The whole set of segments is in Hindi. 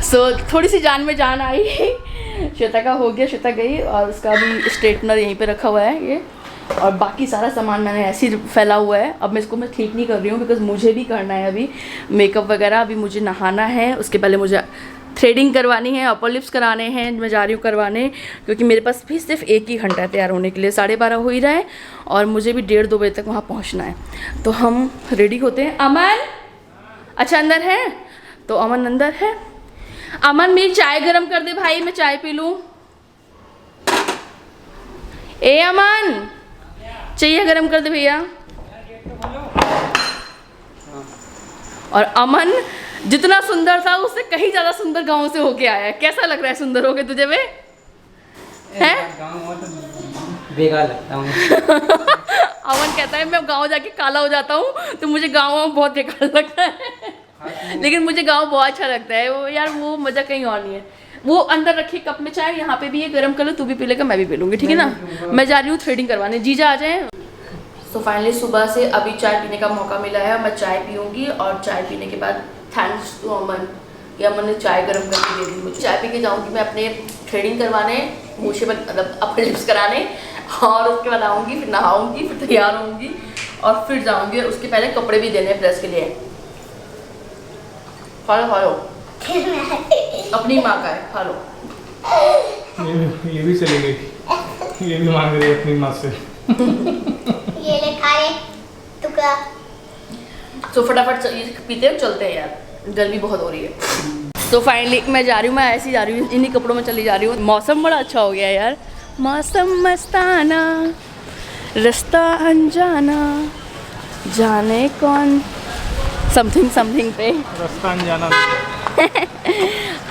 सो थोड़ी सी जान में जान आई। श्वेता का हो गया, श्वेता गई और उसका भी स्ट्रेटनर यहीं पे रखा हुआ है ये, और बाकी सारा सामान मैंने ऐसे ही फैला हुआ है। अब मैं इसको ठीक नहीं कर रही हूँ बिकॉज मुझे भी करना है अभी मेकअप वगैरह। अभी मुझे नहाना है, उसके पहले मुझे थ्रेडिंग करवानी है, अपर लिप्स कराने हैं, मैं जा रही हूँ करवाने, क्योंकि मेरे पास भी सिर्फ 1 ही घंटा है तैयार होने के लिए। 12:30 हो ही रहा है और मुझे भी 1:30-2 बजे तक वहाँ पहुँचना है। तो हम रेडी होते हैं। अमन अच्छा अंदर है, तो अमन अंदर है। अमन मेरी चाय गरम कर दे भाई, मैं चाय पी लूँ। ए अमन चाहिए गरम कर दे भैया। और अमन जितना सुंदर था उससे कहीं ज़्यादा सुंदर गांव से होके आया है। कैसा लग रहा है सुंदर होके तुझे बे? हैं? बेकार लगता हूँ। अमन कहता है मैं गांव जाके काला हो जाता हूँ तो मुझे गांव में बहुत बेकार लगता है। लेकिन मुझे गांव बहुत अच्छा लगता है। वो यार वो मज़ा कहीं और नहीं है। वो अंदर रखी कप में चाय, यहाँ पे भी ये गर्म कर लो, तू भी पी लेगा मैं भी पी लूँगी, ठीक है ना। मैं जा रही हूँ थ्रेडिंग करवाने, जीजा आ जाए। सो फाइनली सुबह से अभी चाय पीने का मौका मिला है। मैं चाय पीऊँगी और चाय पीने के बाद थैंक्स टू अमन कि अमन ने चाय गर्म करके दे दी मुझे। चाय पी के जाऊँगी मैं अपने थ्रेडिंग करवाने, मूछे मतलब अपने लिप्स कराने, और उसके बाद आऊँगी, फिर नहाऊँगी, फिर तैयार होंगी और फिर जाऊँगी। उसके पहले कपड़े भी देने प्रेस के लिए। फॉलो अपनी माँ का है, खा लो। ये भी चली गई, ये भी मांग रही है अपनी माँ से। ये ले खा ले टुकड़ा। तो फटाफट ये पीते हैं, चलते हैं यार, गर्मी बहुत हो रही है। तो फाइनली मैं जा रही हूँ, मैं ऐसे ही जा रही हूँ, इन्हीं कपड़ों में चली जा रही हूँ। मौसम बड़ा अच्छा हो गया है यार, मौसम मस्ताना, रास्ता अनजाना, जाने कौन समथिंग पे रास्ता अनजाना।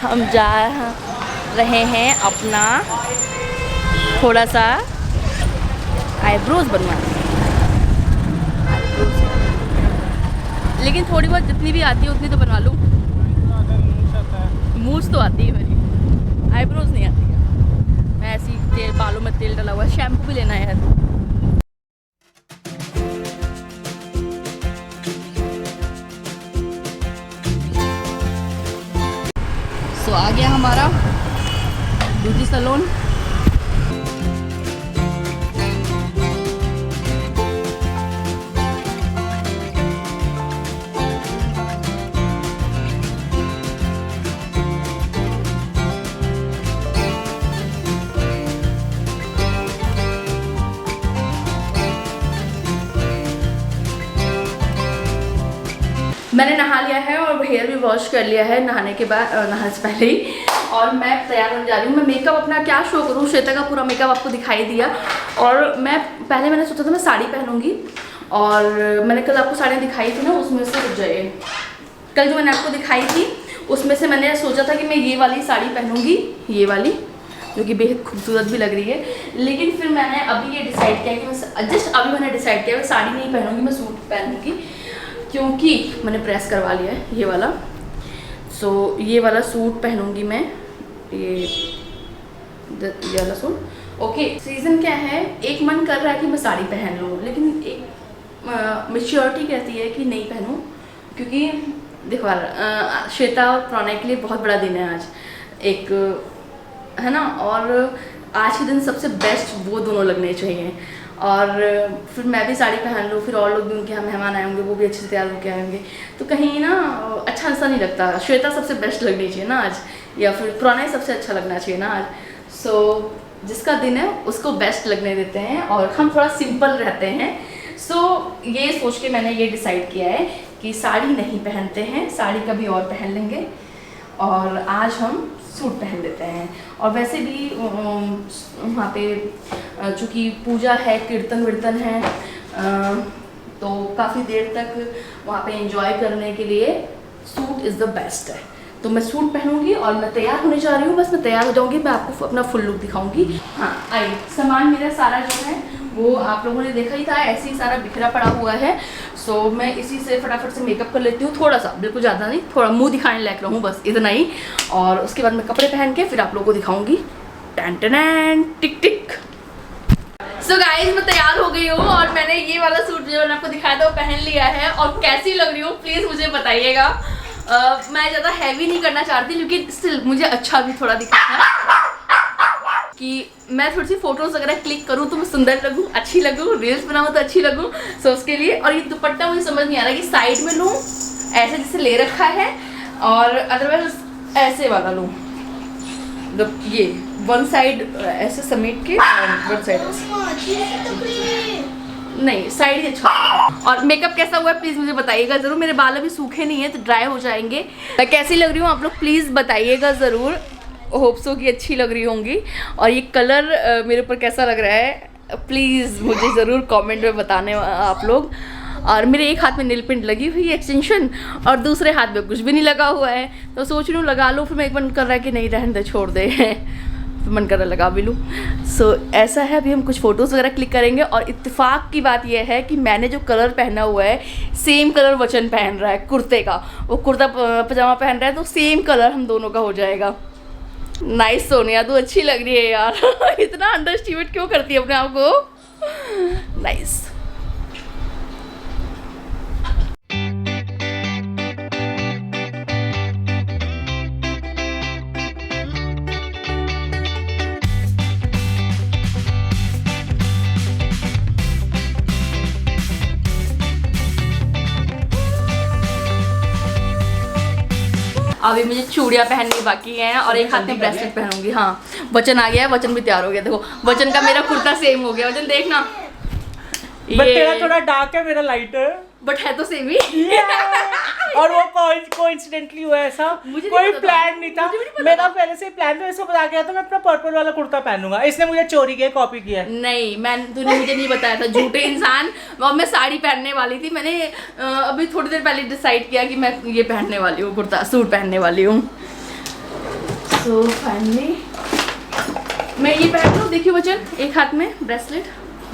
हम जा रहे हैं अपना थोड़ा सा आईब्रोज बनवाने। लेकिन थोड़ी बहुत जितनी भी आती है उतनी तो बनवा लूँ। मूछ तो आती है मेरी, आईब्रोज नहीं आती है। मैं ऐसी तेल, बालों में तेल डला हुआ है, शैम्पू भी लेना है यार। तो आ गया हमारा ब्यूटी सैलून। मैंने नहा लिया है और हेयर भी वॉश कर लिया है नहाने के बाद, नहाने से पहले ही। और मैं तैयार होने जा रही हूँ। मैं मेकअप अपना क्या शो करूँ, श्वेता का पूरा मेकअप आपको दिखाई दिया। और मैंने सोचा था मैं साड़ी पहनूंगी, और मैंने कल आपको साड़ियाँ दिखाई थी ना, उसमें से रुक जाइए, कल जो मैंने आपको दिखाई थी उसमें से मैंने सोचा था कि मैं ये वाली साड़ी पहनूंगी, ये वाली जो कि बेहद खूबसूरत भी लग रही है। लेकिन फिर मैंने अभी ये डिसाइड किया कि मैं जस्ट अभी मैंने डिसाइड किया मैं साड़ी नहीं पहनूंगी, मैं सूट पहनूंगी, क्योंकि मैंने प्रेस करवा लिया है ये वाला। सो ये वाला सूट पहनूंगी मैं, ये वाला सूट। ओके, सीज़न क्या है, एक मन कर रहा है कि मैं साड़ी पहन लूँ, लेकिन एक मैच्योरिटी कहती है कि नहीं पहनूँ, क्योंकि देखो श्वेता और प्रणय के लिए बहुत बड़ा दिन है आज, एक है ना। और आज के दिन सबसे बेस्ट वो दोनों लगने चाहिए। और फिर मैं भी साड़ी पहन लूँ, फिर और लोग भी उनके यहाँ मेहमान आए होंगे, वो भी अच्छे से तैयार होकर आएंगे, तो कहीं ना अच्छा सा नहीं लगता। श्वेता सबसे बेस्ट लगनी चाहिए ना आज, या फिर प्रणय सबसे अच्छा लगना चाहिए ना आज। सो जिसका दिन है उसको बेस्ट लगने देते हैं और हम थोड़ा सिंपल रहते हैं। सो ये सोच के मैंने ये डिसाइड किया है कि साड़ी नहीं पहनते हैं, साड़ी कभी और पहन लेंगे, और आज हम सूट पहन लेते हैं। और वैसे भी वहाँ पे चूँकि पूजा है, कीर्तन विर्तन है, तो काफ़ी देर तक वहाँ पे एंजॉय करने के लिए सूट इज़ द बेस्ट है। तो मैं सूट पहनूंगी और मैं तैयार होने जा रही हूँ, बस मैं तैयार हो जाऊँगी, मैं आपको अपना फुल लुक दिखाऊंगी। हाँ आइए, सामान मेरा सारा जो है वो आप लोगों ने देखा ही था, ऐसे ही सारा बिखरा पड़ा हुआ है। सो मैं इसी से फटाफट से मेकअप कर लेती हूँ, थोड़ा सा, बिल्कुल ज़्यादा नहीं, थोड़ा मुंह दिखाने लायक रहूँ, बस इतना ही। और उसके बाद मैं कपड़े पहन के फिर आप लोगों को दिखाऊंगी। टैन टैन टिक टिक। सो गाइज मैं तैयार हो गई हूँ और मैंने ये वाला सूट जो मैंने आपको दिखाया था वो पहन लिया है। और कैसी लग रही हूँ प्लीज़ मुझे बताइएगा। मैं ज़्यादा हैवी नहीं करना चाहती, लेकिन स्टिल मुझे अच्छा भी थोड़ा दिखा था कि मैं थोड़ी सी फोटोज वगैरह क्लिक करूँ तो मैं सुंदर लगूँ, अच्छी लगूँ, रील्स बनाऊँ तो अच्छी लगूँ। सो उसके लिए, और ये दुपट्टा मुझे समझ नहीं आ रहा कि साइड में लूँ ऐसे जैसे ले रखा है, और अदरवाइज ऐसे वाला लूँ, ये वन साइड ऐसे समेट के वन साइड नहीं, साइड ही अच्छा। और मेकअप कैसा हुआ है प्लीज़ मुझे बताइएगा ज़रूर। मेरे बाल अभी सूखे नहीं है तो ड्राई हो जाएंगे। मैं कैसी लग रही हूँ आप लोग प्लीज़ बताइएगा ज़रूर। होप सो कि अच्छी लग रही होंगी। और ये कलर मेरे ऊपर कैसा लग रहा है प्लीज़ मुझे ज़रूर कमेंट में बताने आप लोग। और मेरे एक हाथ में नील पेंट लगी हुई है एक्सटेंशन, और दूसरे हाथ में कुछ भी नहीं लगा हुआ है, तो सोच रही हूँ लगा लूँ, फिर मैं एक मन कर रहा है कि नहीं रहने दे, छोड़ दे फिर मन कर रहा लगा भी लूँ। सो ऐसा है, अभी हम कुछ फ़ोटोज़ वगैरह क्लिक करेंगे। और इत्तेफाक की बात यह है कि मैंने जो कलर पहना हुआ है सेम कलर वचन पहन रहा है कुर्ते का, वो कुर्ता पजामा पहन रहा है, तो सेम कलर हम दोनों का हो जाएगा। नाइस सोनिया, तू अच्छी लग रही है यार इतना अंडर एस्टिमेट क्यों करती है अपने आप को। नाइस। अभी मुझे चूड़ियाँ पहननी बाकी हैं और एक हाथ में ब्रेसलेट पहनूंगी। हाँ, वचन आ गया है, वचन भी तैयार हो गया। देखो वचन का मेरा कुर्ता सेम हो गया। वचन देखना, बट तेरा थोड़ा डार्क है, मेरा लाइट है, बट है तो सेम ही और वो कोइंसिडेंटली हुआ ऐसा, मुझे कोई नहीं पता प्लान नहीं था। मुझे भी नहीं पता मेरा पहले से प्लान था, इसको बता गया था मैं अपना पर्पल वाला कुर्ता पहनूंगा, इसने मुझे चोरी किया, कॉपी किया। नहीं, तूने मुझे नहीं बताया था, झूठे इंसान। और मैं साड़ी पहनने वाली थी, मैंने अभी थोड़ी देर पहले डिसाइड किया कि मैं ये पहनने वाली हूँ, कुर्ता सूट पहनने वाली हूँ। सो फाइनली मैं ये पहन लूँ। देखिए वचन, एक हाथ में ब्रेसलेट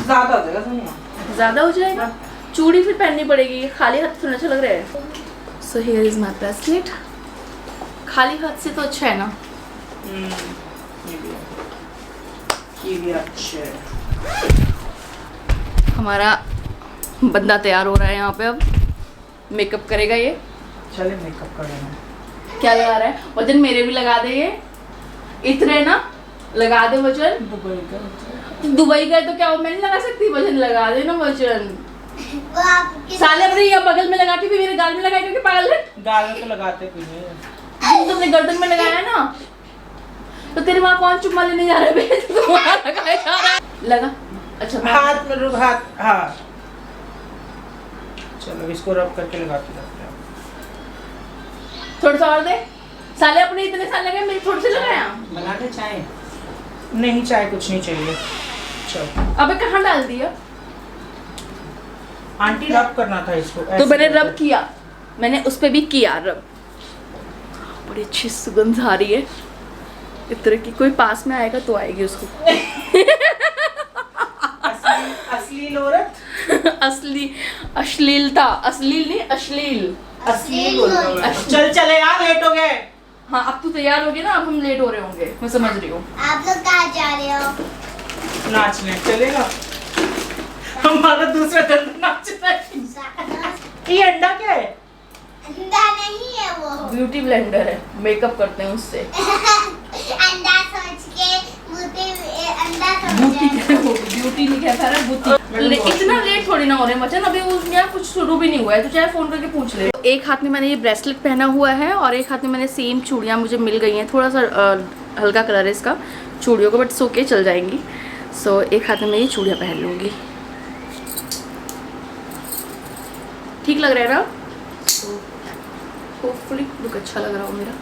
ज्यादा हो जाएगा सोनिया, ज़्यादा हो जाएगा, चूड़ी फिर पहननी पड़ेगी। खाली हाथ थोड़ा अच्छा लग रहा है। So here is my bracelet. खाली हाथ से तो अच्छा है ना। ये भी अच्छा है। हमारा बंदा तैयार हो रहा है यहाँ पे, अब मेकअप करेगा ये। चले मेकअप कर लेना। क्या लगा रहा है वचन? मेरे भी लगा दे, ये इतने ना लगा दे वचन। दुबई गए तो क्या मैं नहीं लगा सकती? वचन लगा दे ना वचन। वो आपके साले अपने ये बगल में लगा के भी मेरे गाल में लगाए, क्योंकि पागल है। गाल में तो लगाते भी नहीं, तुमने गर्दन में लगाया ना, तो तेरे वहाँ कौन चुम्मा लेने जा रहा है? तो वहाँ लगाया जा रहा है। लगा अच्छा हाथ में रुक, हाथ, हाँ चलो इसको रब करके लगाते जाते हैं। थोड़ा सा और दे। साले अपने इतने साल लगे, मेरे थोड़े से लगाया। बना के चाय? नहीं, चाय कुछ नहीं चाहिए। चलो अबे कहाँ डाल दिया? आंटी रब करना था इसको, तो मैंने रब किया, मैंने उस पे भी किया रब। बड़ी अच्छी सुगंध आ रही है इस तरह की। कोई पास में आएगा तो आएगी उसको असली औरत असली अश्लीलता, अश्लील नहीं अश्लील, असली चल चले यार, लेट हो गए। हाँ अब तू तैयार हो गई ना, अब हम लेट हो रहे होंगे, मैं समझ रही हूँ। आप लोग कहाँ जा रहे हो? नाचने चलेगा, हमारा दूसरा धंधा नाचना है। ये अंडा क्या है? अंडा नहीं है वो, ब्यूटी ब्लेंडर है, मेकअप करते हैं उससे। अंडा सोच के अंडा बूटी समझे। ब्यूटी नहीं कह पा रहा, बूटी। इतना लेट थोड़ी ना हो रहे मचन, अभी यहाँ कुछ शुरू भी नहीं हुआ है, तो चाहे फोन करके पूछ ले। एक हाथ में मैंने ये ब्रेसलेट पहना हुआ है और एक हाथ में मैंने सेम चूड़ियाँ मुझे मिल गई हैं। थोड़ा सा हल्का कलर है इसका चूड़ियों का, बट सो के चल जाएंगी। सो एक हाथ में मैं ये चूड़ियाँ पहन लूँगी। ठीक लग रहा है ना? होपफुली लुक अच्छा लग रहा हो मेरा।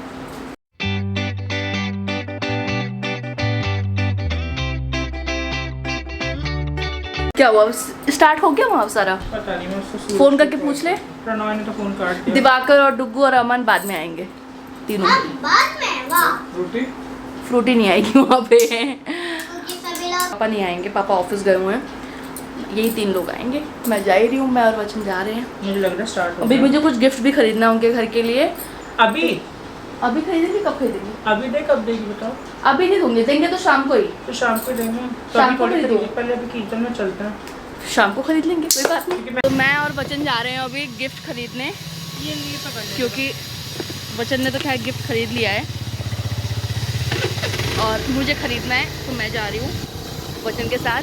क्या हुआ, स्टार्ट हो गया वहाँ सारा? पता नहीं, मैं उसको फोन करके पूछ ले। प्रणॉय ने तो फोन काट दिया। दिवाकर और डुग्गू और अमन बाद में आएंगे तीनों। हाँ, बाद में वाह, रोटी फ्रूटी नहीं आएगी वहाँ पे, क्योंकि सभी लोग पापा नहीं आएंगे, पापा ऑफिस गए हुए हैं, यही 3 लोग आएंगे। मैं जा ही रही हूँ, मैं और वचन जा रहे हैं। मुझे लग रहा है स्टार्ट हो अभी गया। मुझे कुछ गिफ्ट भी खरीदना होंगे घर के लिए। अभी अभी खरीदेंगे? कब खरीदेंगे? अभी दे, कब देगी बताओ? अभी नहीं दूंगी, देंगे तो शाम को ही। तो शाम को देंगे, तो शाम अभी को थोड़ी खरीदो। खरीदेंगे, पहले अभी कीर्तन में चलते हैं। शाम को खरीद लेंगे, कोई बात क्योंकि नहीं। तो मैं और वचन जा रहे हैं अभी गिफ्ट खरीदने, ये लिए पकड़ ले। क्योंकि वचन ने तो खैर गिफ्ट खरीद लिया है और मुझे ख़रीदना है, तो मैं जा रही हूँ वचन के साथ।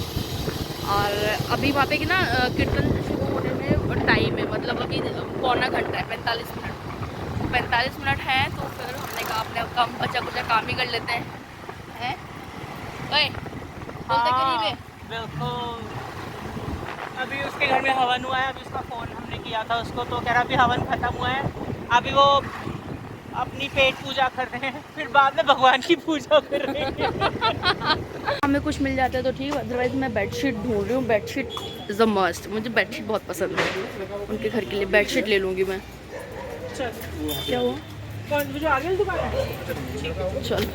और अभी वहाँ पे कि ना कीर्तन शुरू होने में टाइम है, मतलब अभी पौना घंटा है, 45 मिनट। 45 मिनट है, तो फिर हमने कहा अपने कम बचा कुचा काम ही कर लेते हैं। ओए बोलते कि नहीं बे? बिल्कुल। अभी उसके घर में हवन हुआ है, अभी उसका फ़ोन हमने किया था उसको, तो कह रहा अभी हवन ख़त्म हुआ है, अभी वो अपनी पेट पूजा कर रहे हैं, फिर बाद में भगवान की पूजा कर रहे हैं। हमें कुछ मिल जाता है तो ठीक, अदरवाइज़ मैं बेडशीट ढूंढ रही हूँ। बेडशीट इज़ अ मस्ट, मुझे बेडशीट बहुत पसंद है। उनके घर के लिए बेडशीट ले लूँगी मैं। चल, क्या हुआ? कौन मुझे आगे दुकान है? चल।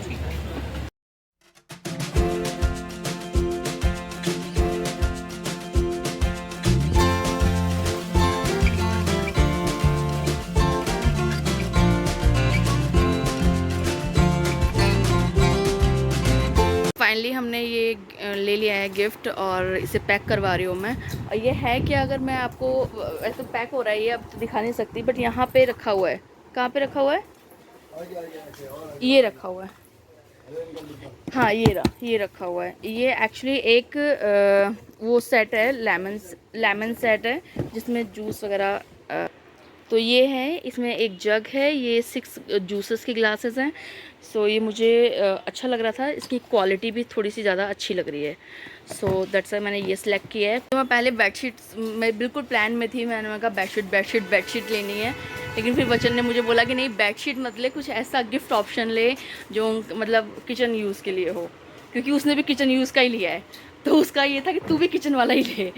फाइनली हमने ये ले लिया है गिफ्ट और इसे पैक करवा रही हूँ मैं। और ये है कि अगर मैं आपको ऐसे पैक हो रहा है, ये अब तो दिखा नहीं सकती, बट यहाँ पे रखा हुआ है। कहाँ पे रखा हुआ है? ये रखा हुआ है, हाँ ये रखा हुआ है। ये एक्चुअली एक वो सेट है, लेमन सेट है जिसमें जूस वगैरह। तो ये है, इसमें एक जग है, ये 6 जूसेस के ग्लासेस हैं। सो ये मुझे अच्छा लग रहा था, इसकी क्वालिटी भी थोड़ी सी ज़्यादा अच्छी लग रही है। सो दैट्स वाई मैंने ये सिलेक्ट किया है। तो मैं पहले बेडशीट मैं बिल्कुल प्लान में थी, मैंने कहा बेडशीट लेनी है, लेकिन फिर वचन ने मुझे बोला कि नहीं बेडशीट मत ले, कुछ ऐसा गिफ्ट ऑप्शन ले जो मतलब किचन यूज़ के लिए हो, क्योंकि उसने भी किचन यूज़ का ही लिया है। तो उसका ये था कि तू भी किचन वाला ही ले।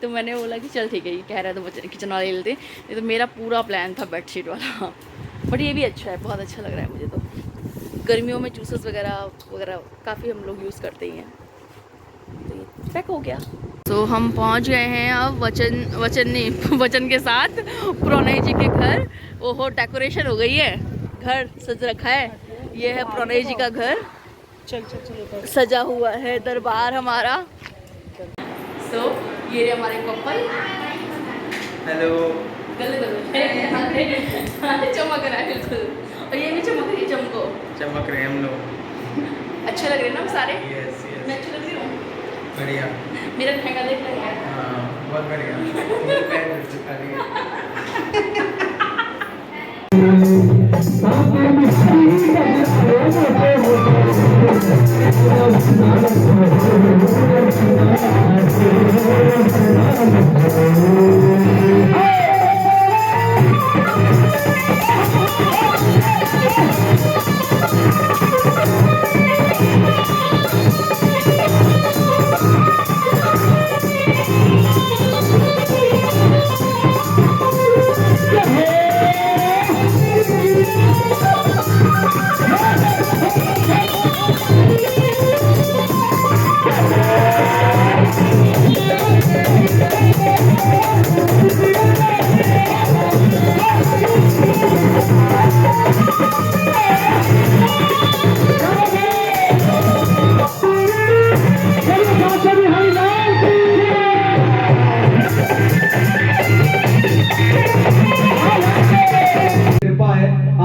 तो मैंने बोला कि चल ठीक है, ये कह रहा था बच्चे किचन वाला ही लेते। ये तो मेरा पूरा प्लान था बेडशीट वाला। बट ये भी अच्छा है, बहुत अच्छा लग रहा है मुझे। तो गर्मियों में जूसेस वगैरह काफ़ी हम लोग यूज़ करते ही हैं। तो ये पैक हो गया। तो हम पहुंच गए हैं अब वचन के साथ प्रणय जी के घर। ओहो डेकोरेशन हो गई है, घर सज रखा है। ये है प्रणय जी का घर, चल सजा हुआ है दरबार हमारा। सो ये हमारे कपल। हेलो। चमक रहा है बिल्कुल, और ये भी चमक रही है, चमक रहे हम लोग। अच्छे लग रहे हैं ना हम सारे? Yes yes. मैं अच्छी लग रही हूँ? बढ़िया। मेरा लहंगा देख रहा है। हाँ बहुत बढ़िया। मेरे पैर में चिपका दिए।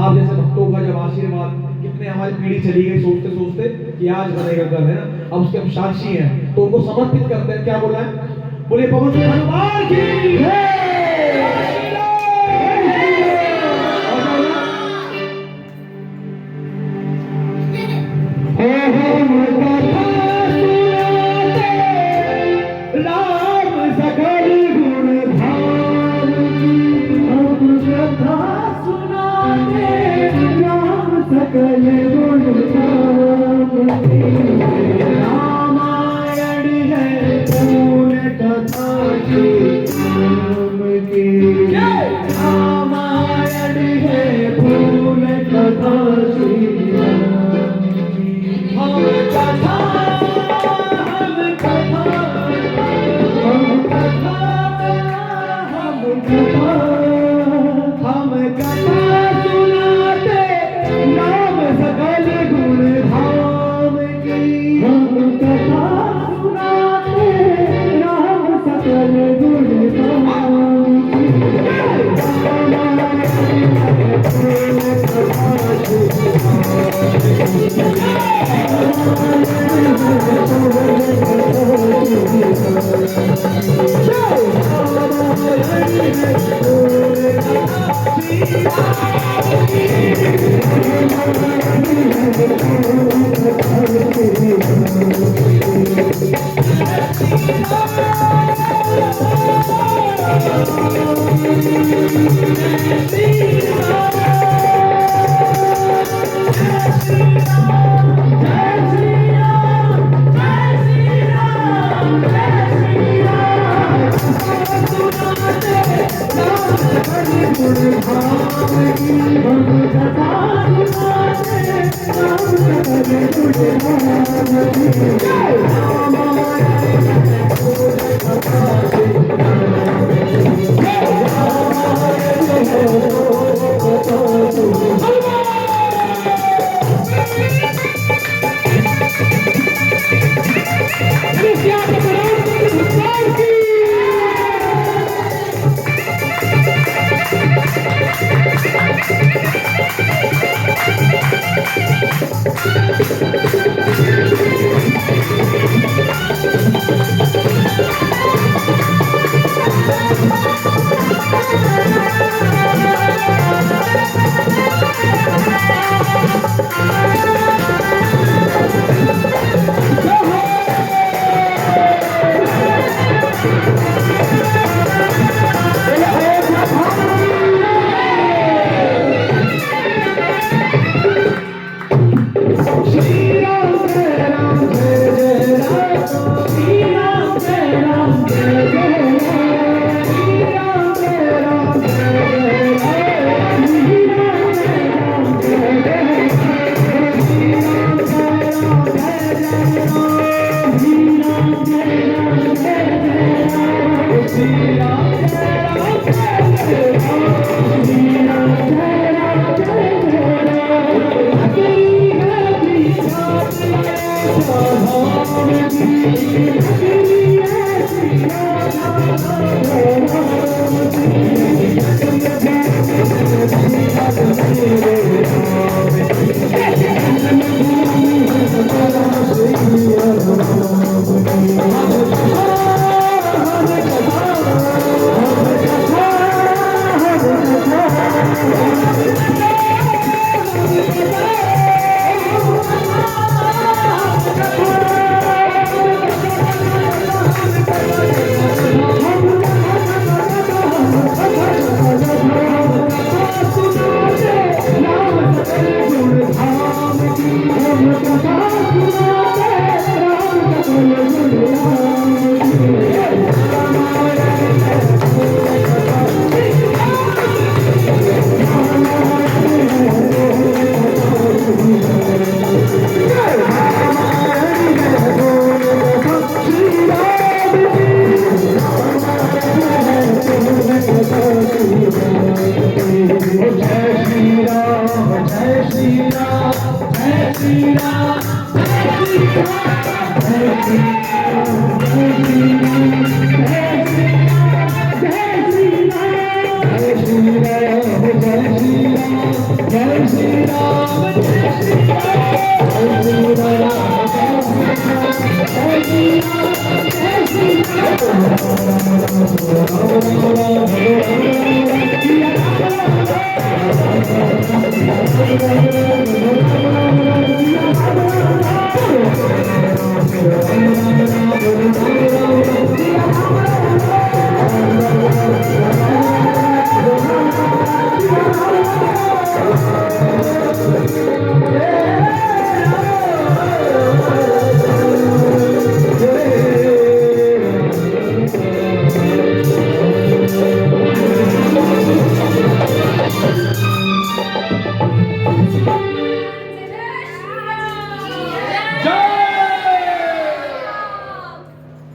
आप जैसे भक्तों का जब आशीर्वाद, कितने हमारी पीढ़ी चली गई सोचते सोचते कि आज बनेगा कल, है ना। अब उसके हम साक्षी हैं, तो उनको समर्पित करते हैं। क्या बोला है? बोले पवन सिंह हनुमान की जय। राम सकल गुण धाम की हम कथा सुनाते, राम सकल गुण धाम की। रामायण है पूर्ण कथा की राम की, रामायण है पूर्ण कथा श्री राम की। हम कथा सुनाते, राम सकल गुण धाम की। हम कथा सुनाते, राम सकल गुण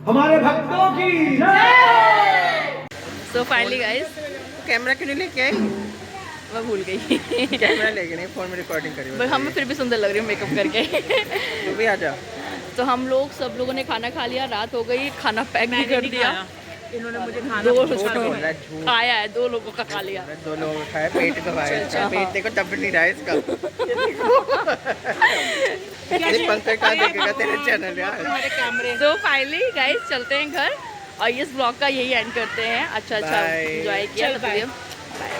हमारे भक्तों की सो फाइनली गाइस कैमरा क्यों नहीं लेके आई? मैं भूल गई कैमरा लेके नहीं, फोन में रिकॉर्डिंग करी। बट हमें फिर भी सुंदर लग रही हूँ मेकअप करके तू भी आ जा। तो हम लोग सब लोगों ने खाना खा लिया, रात हो गई, खाना पैक भी कर दिया। इन्होंने मुझे दो झूठ बोल रहा है, झूठ। खाया है, 2 लोगों का खा लिया। 2 लोगों का खाया, पेट दबाया इसका। पेट देखो तब नहीं रहा है इसका। एप्पल पे कहाँ देखेगा तेरे चैनल यार। हमारे कैमरे। तो फाइनली गाइस चलते हैं घर और इस ब्लॉग का यही एंड करते हैं। अच्छा Bye. एंजॉय किया। चल, bye. बाय।